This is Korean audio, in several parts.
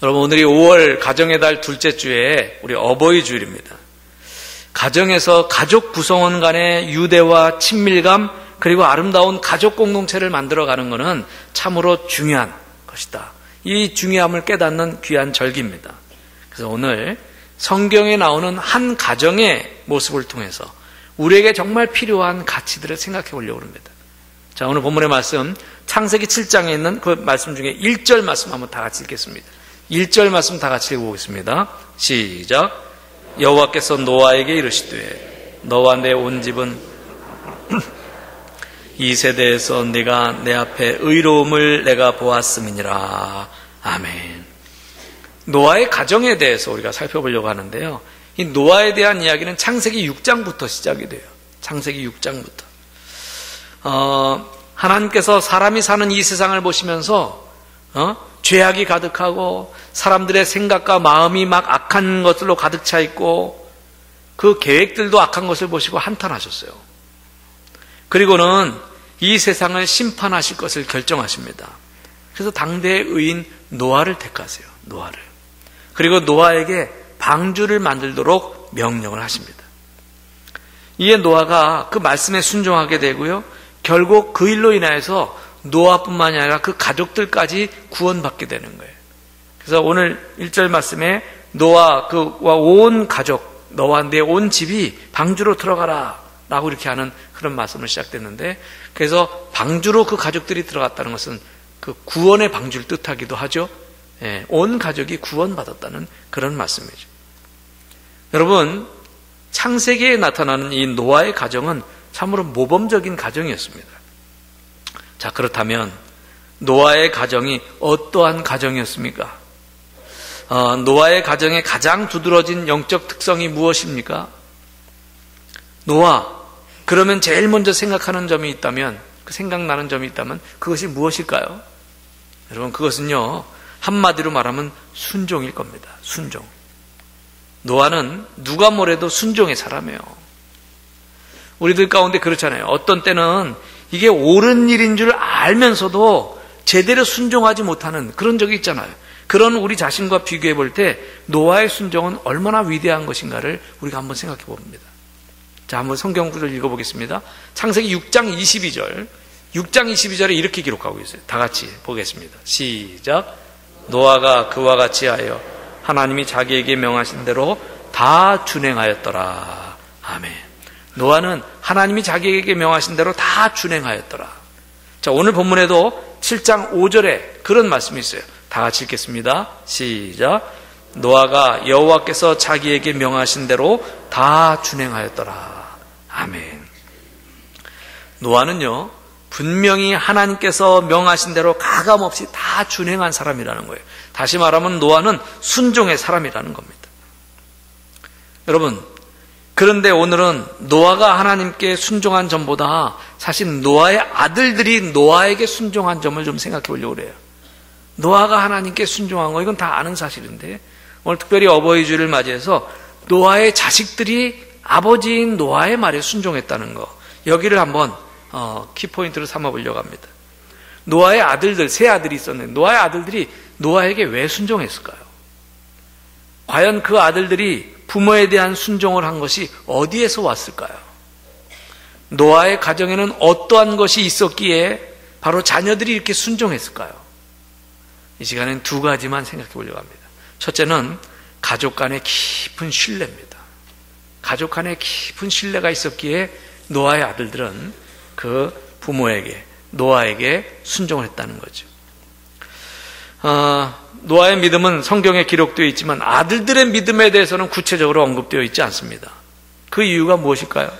여러분, 오늘이 5월 가정의 달 둘째 주에 우리 어버이 주일입니다. 가정에서 가족 구성원 간의 유대와 친밀감, 그리고 아름다운 가족 공동체를 만들어가는 것은 참으로 중요한 것이다. 이 중요함을 깨닫는 귀한 절기입니다. 그래서 오늘 성경에 나오는 한 가정의 모습을 통해서 우리에게 정말 필요한 가치들을 생각해 보려고 합니다. 자, 오늘 본문의 말씀 창세기 7장에 있는 그 말씀 중에 1절 말씀 한번 다 같이 읽겠습니다. 1절 말씀 다 같이 읽어보겠습니다. 시작. 여호와께서 노아에게 이르시되 너와 내 온 집은 이 세대에서 네가 내 앞에 의로움을 내가 보았음이니라. 아멘. 노아의 가정에 대해서 우리가 살펴보려고 하는데요, 이 노아에 대한 이야기는 창세기 6장부터 시작이 돼요. 창세기 6장부터. 하나님께서 사람이 사는 이 세상을 보시면서 죄악이 가득하고 사람들의 생각과 마음이 막 악한 것들로 가득 차 있고 그 계획들도 악한 것을 보시고 한탄하셨어요. 그리고는 이 세상을 심판하실 것을 결정하십니다. 그래서 당대의 의인 노아를 택하세요. 노아를. 그리고 노아에게 방주를 만들도록 명령을 하십니다. 이에 노아가 그 말씀에 순종하게 되고요, 결국 그 일로 인하여서 노아뿐만이 아니라 그 가족들까지 구원받게 되는 거예요. 그래서 오늘 1절 말씀에 노아 그와 온 가족, 너와 내 온 집이 방주로 들어가라 라고 이렇게 하는 그런 말씀을 시작됐는데, 그래서 방주로 그 가족들이 들어갔다는 것은 그 구원의 방주를 뜻하기도 하죠. 예, 온 가족이 구원받았다는 그런 말씀이죠. 여러분, 창세기에 나타나는 이 노아의 가정은 참으로 모범적인 가정이었습니다. 자, 그렇다면 노아의 가정이 어떠한 가정이었습니까? 노아의 가정의 가장 두드러진 영적 특성이 무엇입니까? 노아, 그러면 제일 먼저 생각하는 점이 있다면, 생각나는 점이 있다면 그것이 무엇일까요? 여러분, 그것은요, 한마디로 말하면 순종일 겁니다. 순종. 노아는 누가 뭐래도 순종의 사람이에요. 우리들 가운데 그렇잖아요. 어떤 때는 이게 옳은 일인 줄 알면서도 제대로 순종하지 못하는 그런 적이 있잖아요. 그런 우리 자신과 비교해 볼 때 노아의 순종은 얼마나 위대한 것인가를 우리가 한번 생각해 봅니다. 자, 한번 성경 구절 읽어보겠습니다. 창세기 6장 22절. 6장 22절에 이렇게 기록하고 있어요. 다 같이 보겠습니다. 시작. 노아가 그와 같이 하여 하나님이 자기에게 명하신 대로 다 준행하였더라. 아멘. 노아는 하나님이 자기에게 명하신 대로 다 준행하였더라. 자, 오늘 본문에도 7장 5절에 그런 말씀이 있어요. 다 같이 읽겠습니다. 시작. 노아가 여호와께서 자기에게 명하신 대로 다 준행하였더라. 아멘. 노아는요, 분명히 하나님께서 명하신 대로 가감없이 다 준행한 사람이라는 거예요. 다시 말하면 노아는 순종의 사람이라는 겁니다. 여러분, 그런데 오늘은 노아가 하나님께 순종한 점보다 사실 노아의 아들들이 노아에게 순종한 점을 좀 생각해 보려고 그래요. 노아가 하나님께 순종한 거, 이건 다 아는 사실인데, 오늘 특별히 어버이 주일을 맞이해서 노아의 자식들이 아버지인 노아의 말에 순종했다는 거, 여기를 한번 키포인트로 삼아보려고 합니다. 노아의 아들들, 세 아들이 있었는데 노아의 아들들이 노아에게 왜 순종했을까요? 과연 그 아들들이 부모에 대한 순종을 한 것이 어디에서 왔을까요? 노아의 가정에는 어떠한 것이 있었기에 바로 자녀들이 이렇게 순종했을까요? 이 시간엔 두 가지만 생각해 보려고 합니다. 첫째는 가족 간의 깊은 신뢰입니다. 가족 간의 깊은 신뢰가 있었기에 노아의 아들들은 그 부모에게, 노아에게 순종을 했다는 거죠. 노아의 믿음은 성경에 기록되어 있지만 아들들의 믿음에 대해서는 구체적으로 언급되어 있지 않습니다. 그 이유가 무엇일까요?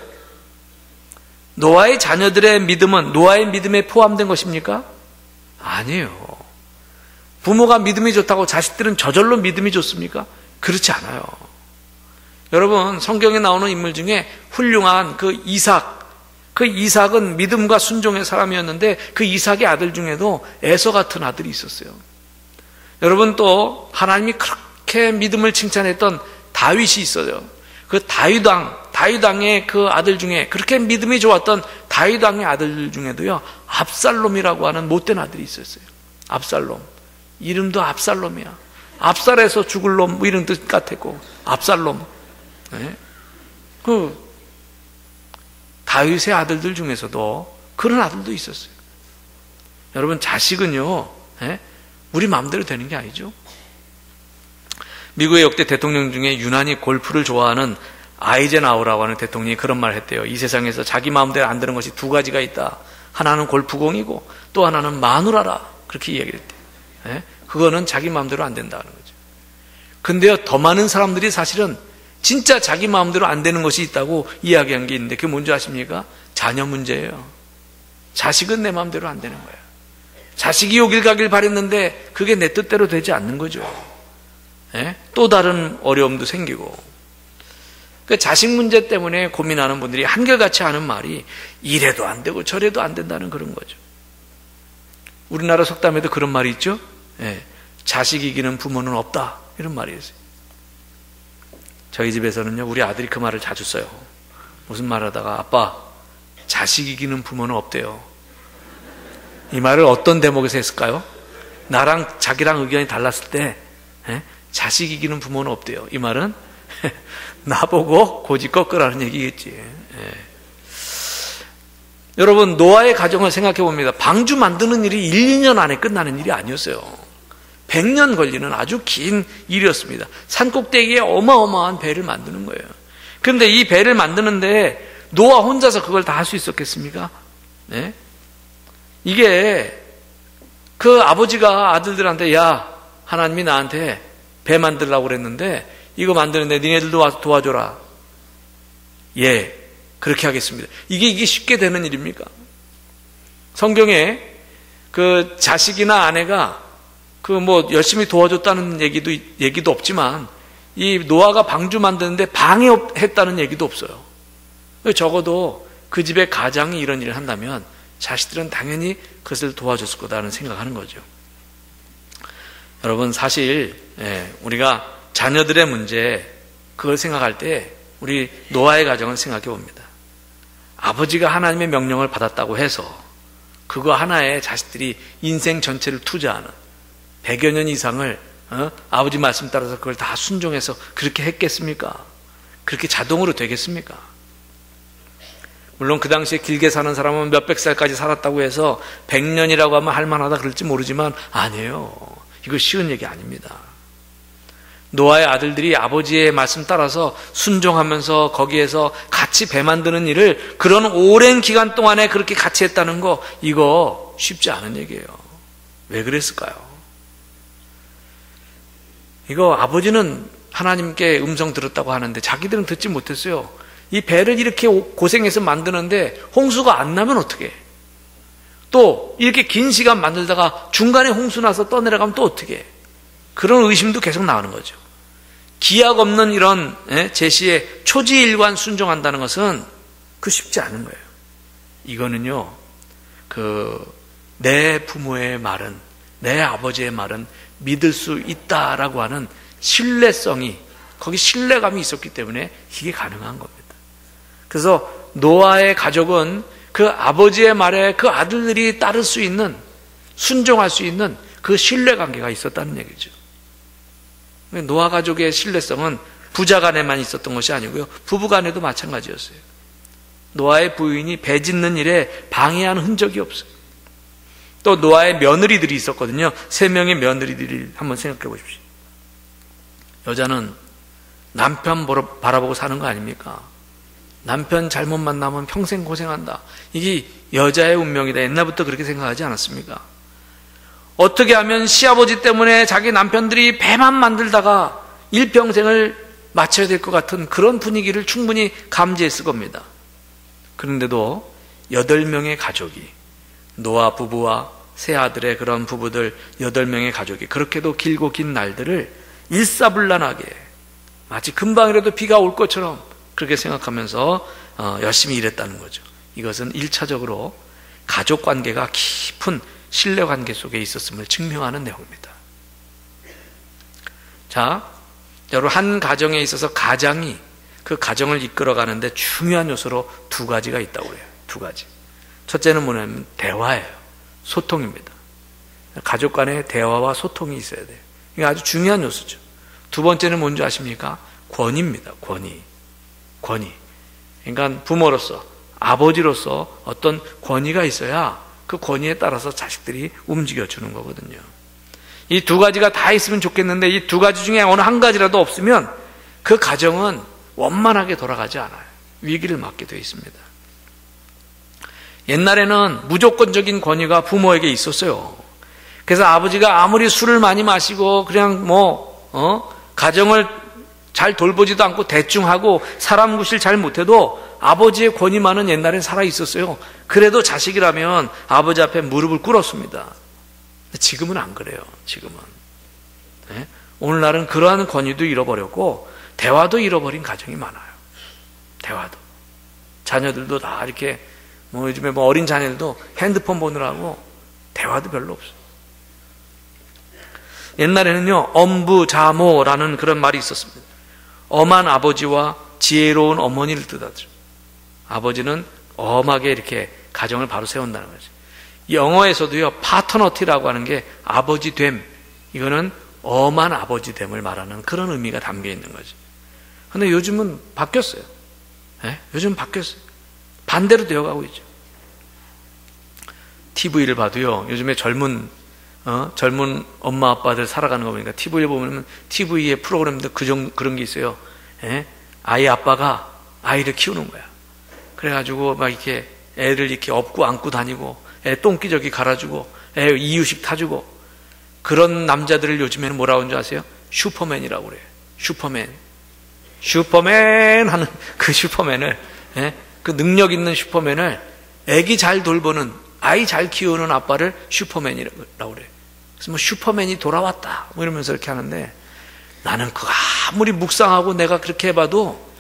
노아의 자녀들의 믿음은 노아의 믿음에 포함된 것입니까? 아니에요. 부모가 믿음이 좋다고 자식들은 저절로 믿음이 좋습니까? 그렇지 않아요. 여러분, 성경에 나오는 인물 중에 훌륭한 그 이삭은 믿음과 순종의 사람이었는데 그 이삭의 아들 중에도 에서 같은 아들이 있었어요. 여러분, 또 하나님이 그렇게 믿음을 칭찬했던 다윗이 있어요. 그 다윗왕의 그 아들 중에, 그렇게 믿음이 좋았던 다윗왕의 아들 중에도요, 압살롬이라고 하는 못된 아들이 있었어요. 압살롬. 이름도 압살롬이야. 압살해서 죽을 놈, 뭐 이런 뜻 같았고, 압살롬. 네? 그, 다윗의 아들들 중에서도 그런 아들도 있었어요. 여러분, 자식은요, 네? 우리 마음대로 되는 게 아니죠. 미국의 역대 대통령 중에 유난히 골프를 좋아하는 아이젠하워라고 하는 대통령이 그런 말을 했대요. 이 세상에서 자기 마음대로 안 되는 것이 두 가지가 있다. 하나는 골프공이고 또 하나는 마누라라. 그렇게 이야기를 했대요. 네? 그거는 자기 마음대로 안 된다는 거죠. 근데요, 더 많은 사람들이 사실은 진짜 자기 마음대로 안 되는 것이 있다고 이야기한 게 있는데 그게 뭔지 아십니까? 자녀 문제예요. 자식은 내 마음대로 안 되는 거예요. 자식이 여길 가길 바랬는데 그게 내 뜻대로 되지 않는 거죠. 예? 또 다른 어려움도 생기고. 그 자식 문제 때문에 고민하는 분들이 한결같이 하는 말이 이래도 안 되고 저래도 안 된다는 그런 거죠. 우리나라 속담에도 그런 말이 있죠. 예. 자식 이기는 부모는 없다. 이런 말이 있어요. 저희 집에서는요, 우리 아들이 그 말을 자주 써요. 무슨 말 하다가, 아빠, 자식 이기는 부모는 없대요. 이 말을 어떤 대목에서 했을까요? 나랑 자기랑 의견이 달랐을 때, 예? 자식 이기는 부모는 없대요. 이 말은 나보고 고집 꺾으라는 얘기겠지. 예. 여러분, 노아의 가정을 생각해 봅니다. 방주 만드는 일이 1, 2년 안에 끝나는 일이 아니었어요. 100년 걸리는 아주 긴 일이었습니다. 산꼭대기에 어마어마한 배를 만드는 거예요. 그런데 이 배를 만드는데 노아 혼자서 그걸 다 할 수 있었겠습니까? 네? 이게 그 아버지가 아들들한테 야, 하나님이 나한테 배 만들라고 그랬는데 이거 만드는데 니네들도 와서 도와줘라. 예, 그렇게 하겠습니다. 이게 쉽게 되는 일입니까? 성경에 그 자식이나 아내가 그 뭐 열심히 도와줬다는 얘기도 없지만 이 노아가 방주 만드는데 방해했다는 얘기도 없어요. 적어도 그 집의 가장이 이런 일을 한다면 자식들은 당연히 그것을 도와줬을 거다라는 생각하는 거죠. 여러분, 사실 우리가 자녀들의 문제 그걸 생각할 때 우리 노아의 가정을 생각해 봅니다. 아버지가 하나님의 명령을 받았다고 해서 그거 하나에 자식들이 인생 전체를 투자하는 100여 년 이상을 아버지 말씀 따라서 그걸 다 순종해서 그렇게 했겠습니까? 그렇게 자동으로 되겠습니까? 물론 그 당시에 길게 사는 사람은 몇백 살까지 살았다고 해서 100년이라고 하면 할만하다 그럴지 모르지만 아니에요. 이거 쉬운 얘기 아닙니다. 노아의 아들들이 아버지의 말씀 따라서 순종하면서 거기에서 같이 배 만드는 일을 그런 오랜 기간 동안에 그렇게 같이 했다는 거 이거 쉽지 않은 얘기예요. 왜 그랬을까요? 이거 아버지는 하나님께 음성 들었다고 하는데 자기들은 듣지 못했어요. 이 배를 이렇게 고생해서 만드는데 홍수가 안 나면 어떡해? 또 이렇게 긴 시간 만들다가 중간에 홍수 나서 떠내려가면 또 어떻게 해? 그런 의심도 계속 나오는 거죠. 기약 없는 이런 제시에 초지일관 순종한다는 것은 그 쉽지 않은 거예요. 이거는요, 내 부모의 말은, 내 아버지의 말은 믿을 수 있다라고 하는 신뢰성이, 거기 신뢰감이 있었기 때문에 이게 가능한 겁니다. 그래서 노아의 가족은 그 아버지의 말에 그 아들들이 따를 수 있는, 순종할 수 있는 그 신뢰관계가 있었다는 얘기죠. 노아 가족의 신뢰성은 부자 간에만 있었던 것이 아니고요, 부부 간에도 마찬가지였어요. 노아의 부인이 배 짓는 일에 방해하는 흔적이 없어요. 또 노아의 며느리들이 있었거든요. 3명의 며느리들이 한번 생각해 보십시오. 여자는 남편 바라보고 사는 거 아닙니까? 남편 잘못 만나면 평생 고생한다. 이게 여자의 운명이다. 옛날부터 그렇게 생각하지 않았습니까? 어떻게 하면 시아버지 때문에 자기 남편들이 배만 만들다가 일평생을 마쳐야 될 것 같은 그런 분위기를 충분히 감지했을 겁니다. 그런데도 8명의 가족이, 노아 부부와 세 아들의 그런 부부들 8명의 가족이 그렇게도 길고 긴 날들을 일사불란하게 마치 금방이라도 비가 올 것처럼 그렇게 생각하면서 열심히 일했다는 거죠. 이것은 1차적으로 가족관계가 깊은 신뢰관계 속에 있었음을 증명하는 내용입니다. 자, 여러분, 한 가정에 있어서 가장이 그 가정을 이끌어가는데 중요한 요소로 2가지가 있다고 해요. 2가지. 첫째는 뭐냐면 대화예요. 소통입니다. 가족 간에 대화와 소통이 있어야 돼요. 이게 아주 중요한 요소죠. 두 번째는 뭔지 아십니까? 권위입니다. 권위. 그러니까 부모로서, 아버지로서 어떤 권위가 있어야 그 권위에 따라서 자식들이 움직여주는 거거든요. 이 두 가지가 다 있으면 좋겠는데 이 두 가지 중에 어느 한 가지라도 없으면 그 가정은 원만하게 돌아가지 않아요. 위기를 맞게 되어 있습니다. 옛날에는 무조건적인 권위가 부모에게 있었어요. 그래서 아버지가 아무리 술을 많이 마시고 그냥 가정을 잘 돌보지도 않고 대충 하고 사람 구실 잘 못해도 아버지의 권위만은 옛날엔 살아 있었어요. 그래도 자식이라면 아버지 앞에 무릎을 꿇었습니다. 지금은 안 그래요. 지금은. 네? 오늘날은 그러한 권위도 잃어버렸고 대화도 잃어버린 가정이 많아요. 대화도. 자녀들도 다 이렇게 요즘에 어린 자녀들도 핸드폰 보느라고 대화도 별로 없어요. 옛날에는요, 엄부자모라는 그런 말이 있었습니다. 엄한 아버지와 지혜로운 어머니를 뜻하죠. 아버지는 엄하게 이렇게 가정을 바로 세운다는 거죠. 영어에서도요, 파터너티라고 하는 게 아버지됨, 이거는 엄한 아버지됨을 말하는 그런 의미가 담겨 있는 거죠. 근데 요즘은 바뀌었어요. 네? 요즘은 바뀌었어요. 반대로 되어가고 있죠. TV를 봐도요, 요즘에 젊은 엄마 아빠들 살아가는 거 보니까 TV를 보면 TV의 프로그램도 그런 게 있어요. 예? 아이 아빠가 아이를 키우는 거야. 그래가지고 막 이렇게 애를 이렇게 업고 안고 다니고 애 똥기저귀 갈아주고 애 이유식 타주고 그런 남자들을 요즘에는 뭐라고 하는 줄 아세요? 슈퍼맨이라고 그래요. 슈퍼맨 하는 그 슈퍼맨을, 예? 그 능력 있는 슈퍼맨을 애기 잘 돌보는, 아이 잘 키우는 아빠를 슈퍼맨이라고 그래요. 그래서 슈퍼맨이 돌아왔다 이러면서 이렇게 하는데, 나는 그 아무리 묵상하고 내가 그렇게 해봐도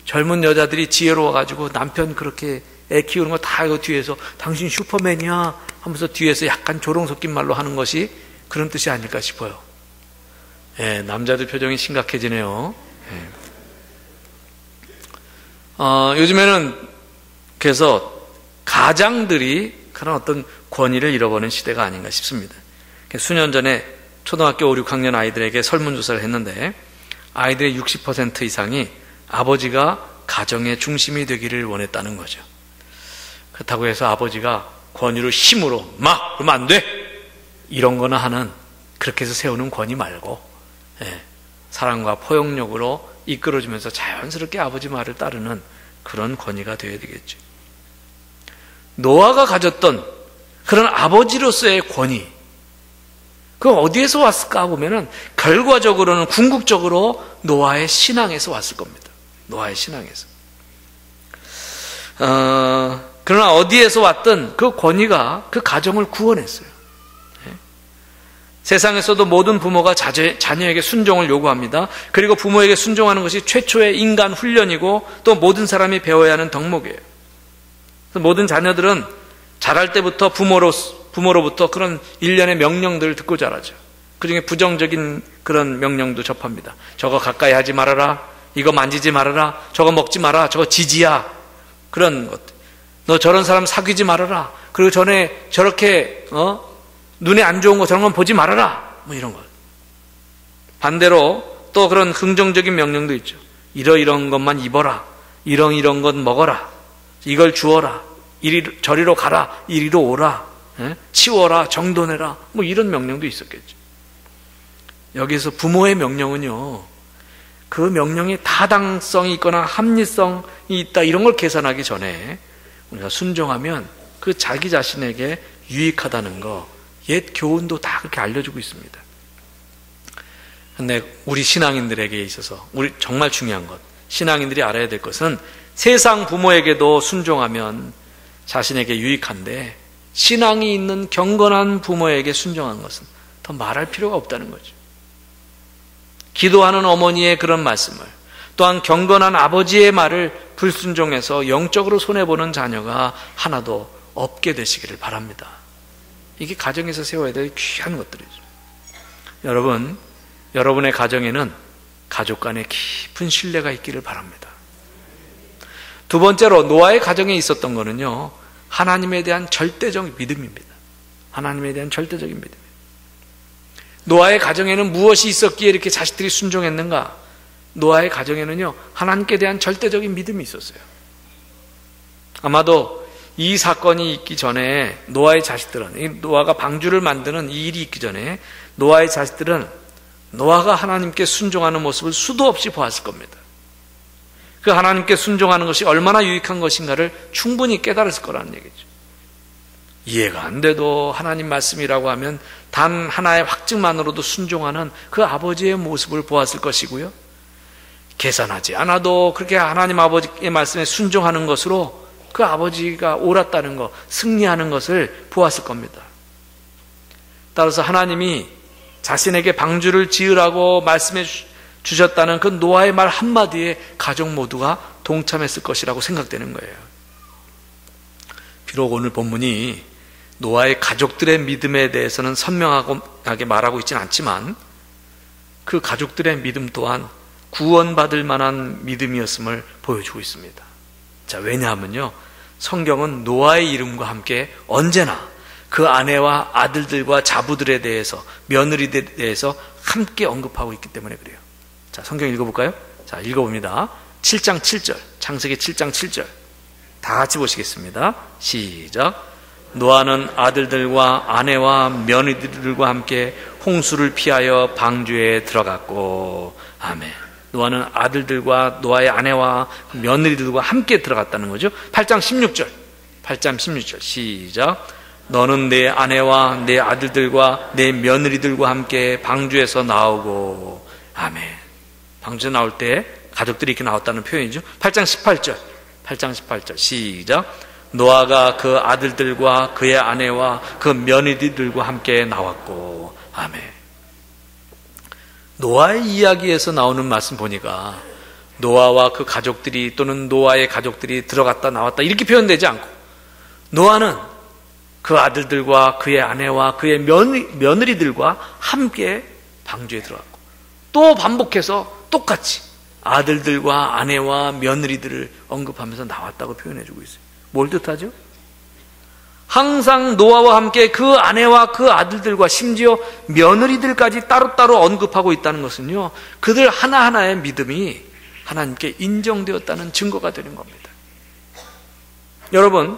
젊은 여자들이 지혜로워가지고 남편 그렇게 애 키우는 거 다 이거 뒤에서 당신 슈퍼맨이야 하면서 뒤에서 약간 조롱 섞인 말로 하는 것이 그런 뜻이 아닐까 싶어요. 예, 남자들 표정이 심각해지네요. 예. 요즘에는 그래서 가장들이 그런 어떤 권위를 잃어버린 시대가 아닌가 싶습니다. 수년 전에 초등학교 5, 6학년 아이들에게 설문조사를 했는데 아이들의 60% 이상이 아버지가 가정의 중심이 되기를 원했다는 거죠. 그렇다고 해서 아버지가 권위로 힘으로 막 그러면 안 돼! 이런 거나 하는, 그렇게 해서 세우는 권위 말고, 예, 사랑과 포용력으로 이끌어주면서 자연스럽게 아버지 말을 따르는 그런 권위가 되어야 되겠죠. 노아가 가졌던 그런 아버지로서의 권위, 그건 어디에서 왔을까 보면은 결과적으로는 궁극적으로 노아의 신앙에서 왔을 겁니다. 노아의 신앙에서. 그러나 어디에서 왔든 그 권위가 그 가정을 구원했어요. 네? 세상에서도 모든 부모가 자녀에게 순종을 요구합니다. 그리고 부모에게 순종하는 것이 최초의 인간 훈련이고 또 모든 사람이 배워야 하는 덕목이에요. 모든 자녀들은 자랄 때부터 부모로부터 그런 일련의 명령들을 듣고 자라죠. 그중에 부정적인 그런 명령도 접합니다. 저거 가까이 하지 말아라, 이거 만지지 말아라, 저거 먹지 마라, 저거 지지야, 그런 것들. 너 저런 사람 사귀지 말아라, 그리고 전에 저렇게 눈에 안 좋은 거 저런 건 보지 말아라, 뭐 이런 것. 반대로 또 그런 긍정적인 명령도 있죠. 이런 것만 입어라, 이런 것 먹어라, 이걸 주어라, 저리로 가라, 이리로 오라, 치워라, 정돈해라, 뭐 이런 명령도 있었겠죠. 여기서 부모의 명령은요, 그 명령이 타당성이 있거나 합리성이 있다 이런 걸 계산하기 전에 우리가 순종하면 그 자기 자신에게 유익하다는 거, 옛 교훈도 다 그렇게 알려주고 있습니다. 근데 우리 신앙인들에게 있어서 우리 정말 중요한 것, 신앙인들이 알아야 될 것은 세상 부모에게도 순종하면 자신에게 유익한데 신앙이 있는 경건한 부모에게 순종한 것은 더 말할 필요가 없다는 거죠. 기도하는 어머니의 그런 말씀을, 또한 경건한 아버지의 말을 불순종해서 영적으로 손해보는 자녀가 하나도 없게 되시기를 바랍니다. 이게 가정에서 세워야 될 귀한 것들이죠. 여러분, 여러분의 가정에는 가족 간의 깊은 신뢰가 있기를 바랍니다. 두 번째로 노아의 가정에 있었던 거는요, 하나님에 대한 절대적 믿음입니다. 하나님에 대한 절대적인 믿음. 노아의 가정에는 무엇이 있었기에 이렇게 자식들이 순종했는가? 노아의 가정에는요, 하나님께 대한 절대적인 믿음이 있었어요. 아마도 이 사건이 있기 전에 노아의 자식들은, 노아가 방주를 만드는 이 일이 있기 전에 노아의 자식들은 노아가 하나님께 순종하는 모습을 수도 없이 보았을 겁니다. 그 하나님께 순종하는 것이 얼마나 유익한 것인가를 충분히 깨달았을 거라는 얘기죠. 이해가 안 돼도 하나님 말씀이라고 하면 단 하나의 확증만으로도 순종하는 그 아버지의 모습을 보았을 것이고요. 계산하지 않아도 그렇게 하나님 아버지의 말씀에 순종하는 것으로 그 아버지가 옳았다는 것, 승리하는 것을 보았을 겁니다. 따라서 하나님이 자신에게 방주를 지으라고 말씀해 주셨다는 그 노아의 말 한마디에 가족 모두가 동참했을 것이라고 생각되는 거예요. 비록 오늘 본문이 노아의 가족들의 믿음에 대해서는 선명하게 말하고 있지는 않지만 그 가족들의 믿음 또한 구원받을 만한 믿음이었음을 보여주고 있습니다. 자, 왜냐하면요, 성경은 노아의 이름과 함께 언제나 그 아내와 아들들과 자부들에 대해서, 며느리들에 대해서 함께 언급하고 있기 때문에 그래요. 자, 성경 읽어볼까요? 자, 읽어봅니다. 7장 7절, 창세기 7장 7절. 다 같이 보시겠습니다. 시작. 노아는 아들들과 아내와 며느리들과 함께 홍수를 피하여 방주에 들어갔고. 아멘. 노아는 아들들과 노아의 아내와 며느리들과 함께 들어갔다는 거죠. 8장 16절. 8장 16절. 시작. 너는 내 아내와 내 아들들과 내 며느리들과 함께 방주에서 나오고. 아멘. 방주에 나올 때 가족들이 이렇게 나왔다는 표현이죠. 8장 18절. 8장 18절. 시작. 노아가 그 아들들과 그의 아내와 그 며느리들과 함께 나왔고. 아멘. 노아의 이야기에서 나오는 말씀 보니까 노아와 그 가족들이 또는 노아의 가족들이 들어갔다 나왔다 이렇게 표현되지 않고 노아는 그 아들들과 그의 아내와 그의 며느리들과 함께 방주에 들어갔고, 또 반복해서 똑같이 아들들과 아내와 며느리들을 언급하면서 나왔다고 표현해주고 있어요. 뭘 뜻하죠? 항상 노아와 함께 그 아내와 그 아들들과 심지어 며느리들까지 따로따로 언급하고 있다는 것은요, 그들 하나하나의 믿음이 하나님께 인정되었다는 증거가 되는 겁니다. 여러분,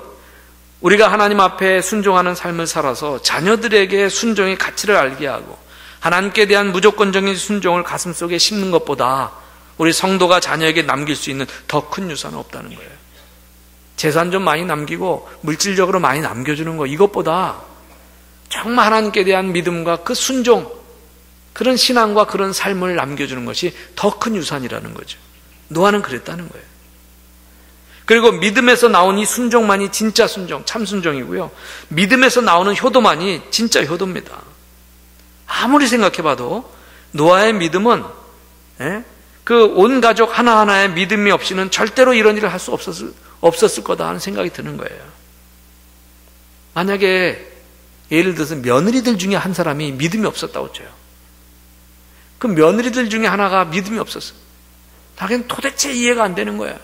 우리가 하나님 앞에 순종하는 삶을 살아서 자녀들에게 순종의 가치를 알게 하고 하나님께 대한 무조건적인 순종을 가슴속에 심는 것보다 우리 성도가 자녀에게 남길 수 있는 더 큰 유산은 없다는 거예요. 재산 좀 많이 남기고 물질적으로 많이 남겨주는 거, 이것보다 정말 하나님께 대한 믿음과 그 순종, 그런 신앙과 그런 삶을 남겨주는 것이 더 큰 유산이라는 거죠. 노아는 그랬다는 거예요. 그리고 믿음에서 나온 이 순종만이 진짜 순종, 참 순종이고요, 믿음에서 나오는 효도만이 진짜 효도입니다. 아무리 생각해봐도 노아의 믿음은 그 온 가족 하나하나의 믿음이 없이는 절대로 이런 일을 할 수 없었을 거다 하는 생각이 드는 거예요. 만약에 예를 들어서 며느리들 중에 한 사람이 믿음이 없었다고 쳐요. 그 며느리들 중에 하나가 믿음이 없었어. 자기는 도대체 이해가 안 되는 거야.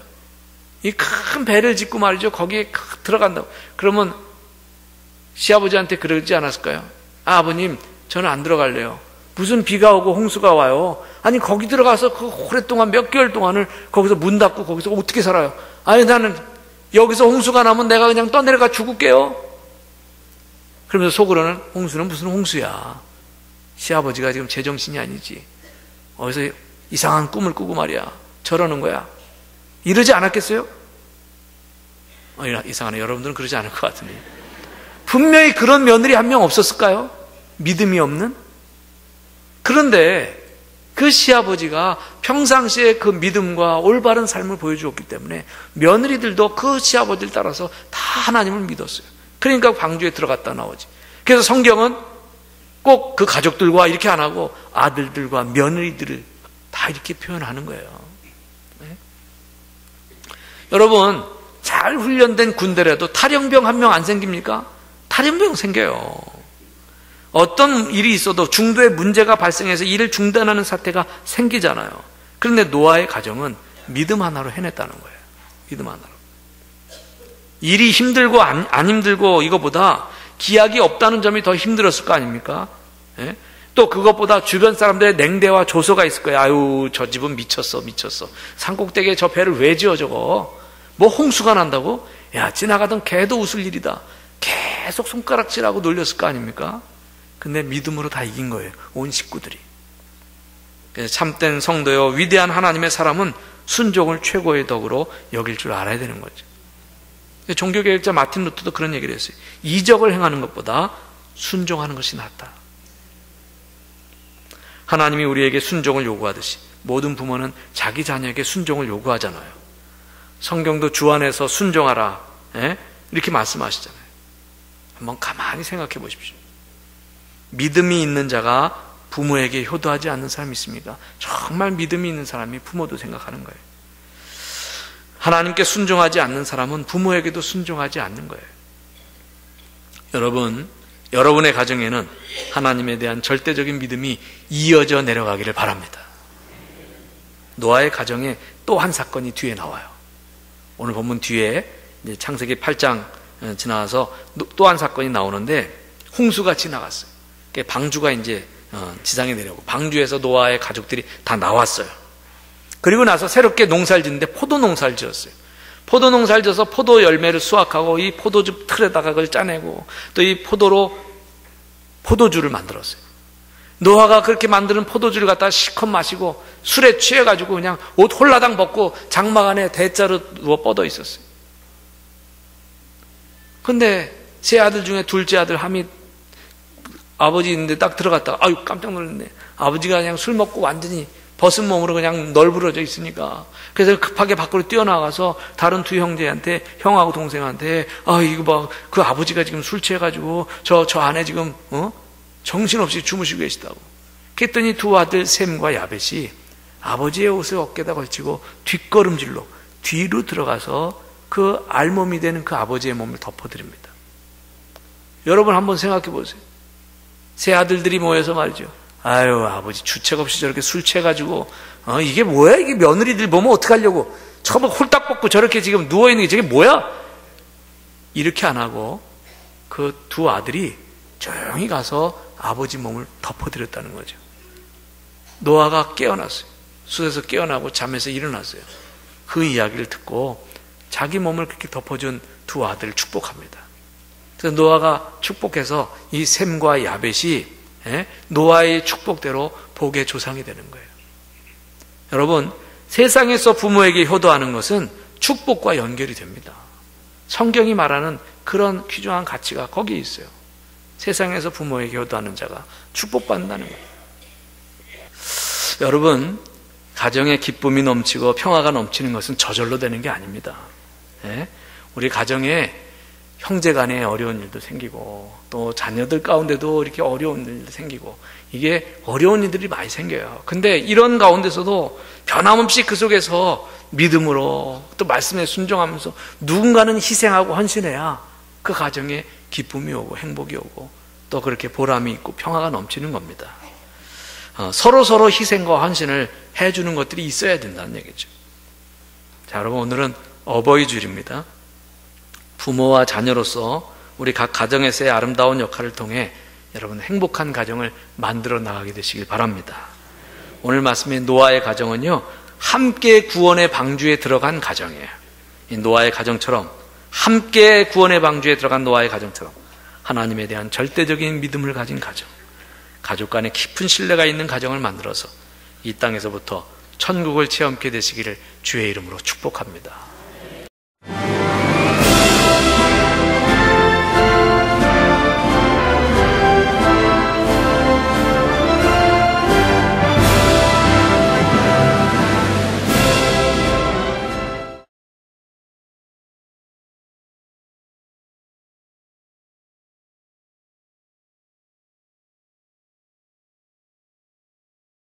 이 큰 배를 짓고 말이죠, 거기에 들어간다고. 그러면 시아버지한테 그러지 않았을까요? 아버님, 저는 안 들어갈래요. 무슨 비가 오고 홍수가 와요. 아니, 거기 들어가서 그 오랫동안 몇 개월 동안을 거기서 문 닫고 거기서 어떻게 살아요? 아니, 나는 여기서 홍수가 나면 내가 그냥 떠내려가 죽을게요. 그러면서 속으로는 홍수는 무슨 홍수야. 시아버지가 지금 제정신이 아니지. 어디서 이상한 꿈을 꾸고 말이야. 저러는 거야. 이러지 않았겠어요? 이상하네. 여러분들은 그러지 않을 것 같은데. 분명히 그런 며느리 한 명 없었을까요? 믿음이 없는? 그런데 그 시아버지가 평상시에 그 믿음과 올바른 삶을 보여주었기 때문에 며느리들도 그 시아버지를 따라서 다 하나님을 믿었어요. 그러니까 방주에 들어갔다 나오지. 그래서 성경은 꼭 그 가족들과 이렇게 안 하고 아들들과 며느리들을 다 이렇게 표현하는 거예요. 네? 여러분, 잘 훈련된 군대라도 탈영병 한 명 안 생깁니까? 탈영병 생겨요. 어떤 일이 있어도 중도에 문제가 발생해서 일을 중단하는 사태가 생기잖아요. 그런데 노아의 가정은 믿음 하나로 해냈다는 거예요. 믿음 하나로. 일이 힘들고 안 힘들고 이거보다 기약이 없다는 점이 더 힘들었을 거 아닙니까? 예? 또 그것보다 주변 사람들의 냉대와 조소가 있을 거예요. 아유, 저 집은 미쳤어. 산꼭대기에 저 배를 왜 지어 저거? 뭐 홍수가 난다고? 야, 지나가던 개도 웃을 일이다. 계속 손가락질하고 놀렸을 거 아닙니까? 근데 믿음으로 다 이긴 거예요. 온 식구들이. 참된 성도요, 위대한 하나님의 사람은 순종을 최고의 덕으로 여길 줄 알아야 되는 거죠. 종교개혁자 마틴 루터도 그런 얘기를 했어요. 이적을 행하는 것보다 순종하는 것이 낫다. 하나님이 우리에게 순종을 요구하듯이 모든 부모는 자기 자녀에게 순종을 요구하잖아요. 성경도 주 안에서 순종하라, 이렇게 말씀하시잖아요. 한번 가만히 생각해 보십시오. 믿음이 있는 자가 부모에게 효도하지 않는 사람이 있습니까? 정말 믿음이 있는 사람이 부모도 생각하는 거예요. 하나님께 순종하지 않는 사람은 부모에게도 순종하지 않는 거예요. 여러분의 가정에는 하나님에 대한 절대적인 믿음이 이어져 내려가기를 바랍니다. 노아의 가정에 또 한 사건이 뒤에 나와요. 오늘 본문 뒤에 창세기 8장 지나가서 또 한 사건이 나오는데, 홍수가 지나갔어요. 방주가 이제 지상에 내려오고, 방주에서 노아의 가족들이 다 나왔어요. 그리고 나서 새롭게 농사를 짓는데 포도 농사를 지었어요. 포도 농사를 지어서 포도 열매를 수확하고, 이 포도즙 틀에다가 그걸 짜내고, 또 이 포도로 포도주를 만들었어요. 노아가 그렇게 만드는 포도주를 갖다가 실컷 마시고 술에 취해가지고 그냥 옷 홀라당 벗고 장막 안에 대자로 누워 뻗어 있었어요. 근데 세 아들 중에 둘째 아들 함이 아버지 있는데 딱 들어갔다가, 아유, 깜짝 놀랐네. 아버지가 그냥 술 먹고 완전히 벗은 몸으로 그냥 널브러져 있으니까. 그래서 급하게 밖으로 뛰어나가서 다른 두 형제한테, 형하고 동생한테, 아, 이거 봐, 그 아버지가 지금 술 취해가지고 저 안에 지금 정신없이 주무시고 계시다고. 그랬더니 두 아들 셈과 야벳이 아버지의 옷을 어깨에다 걸치고 뒷걸음질로 뒤로 들어가서 그 알몸이 되는 그 아버지의 몸을 덮어드립니다. 여러분 한번 생각해 보세요. 세 아들들이 모여서 말이죠. 아유, 아버지 주책 없이 저렇게 술 취해가지고, 이게 뭐야? 이게 며느리들 보면 어떡하려고? 처음에 홀딱 벗고 저렇게 지금 누워있는 게 저게 뭐야? 이렇게 안 하고 그 두 아들이 조용히 가서 아버지 몸을 덮어드렸다는 거죠. 노아가 깨어났어요. 숯에서 깨어나고 잠에서 일어났어요. 그 이야기를 듣고 자기 몸을 그렇게 덮어준 두 아들을 축복합니다. 그래서 노아가 축복해서 이 셈과 야벳이 노아의 축복대로 복의 조상이 되는 거예요. 여러분, 세상에서 부모에게 효도하는 것은 축복과 연결이 됩니다. 성경이 말하는 그런 귀중한 가치가 거기에 있어요. 세상에서 부모에게 효도하는 자가 축복받는다는 거예요. 여러분, 가정에 기쁨이 넘치고 평화가 넘치는 것은 저절로 되는 게 아닙니다. 우리 가정에 형제 간에 어려운 일도 생기고, 또 자녀들 가운데도 이렇게 어려운 일도 생기고, 이게 어려운 일들이 많이 생겨요. 근데 이런 가운데서도 변함없이 그 속에서 믿음으로 또 말씀에 순종하면서 누군가는 희생하고 헌신해야 그 가정에 기쁨이 오고 행복이 오고 또 그렇게 보람이 있고 평화가 넘치는 겁니다. 서로 희생과 헌신을 해주는 것들이 있어야 된다는 얘기죠. 자, 여러분, 오늘은 어버이 주일입니다. 부모와 자녀로서 우리 각 가정에서의 아름다운 역할을 통해 여러분 행복한 가정을 만들어 나가게 되시길 바랍니다. 오늘 말씀인 노아의 가정은요, 함께 구원의 방주에 들어간 가정이에요. 이 노아의 가정처럼, 함께 구원의 방주에 들어간 노아의 가정처럼 하나님에 대한 절대적인 믿음을 가진 가정, 가족 간에 깊은 신뢰가 있는 가정을 만들어서 이 땅에서부터 천국을 체험케 되시기를 주의 이름으로 축복합니다.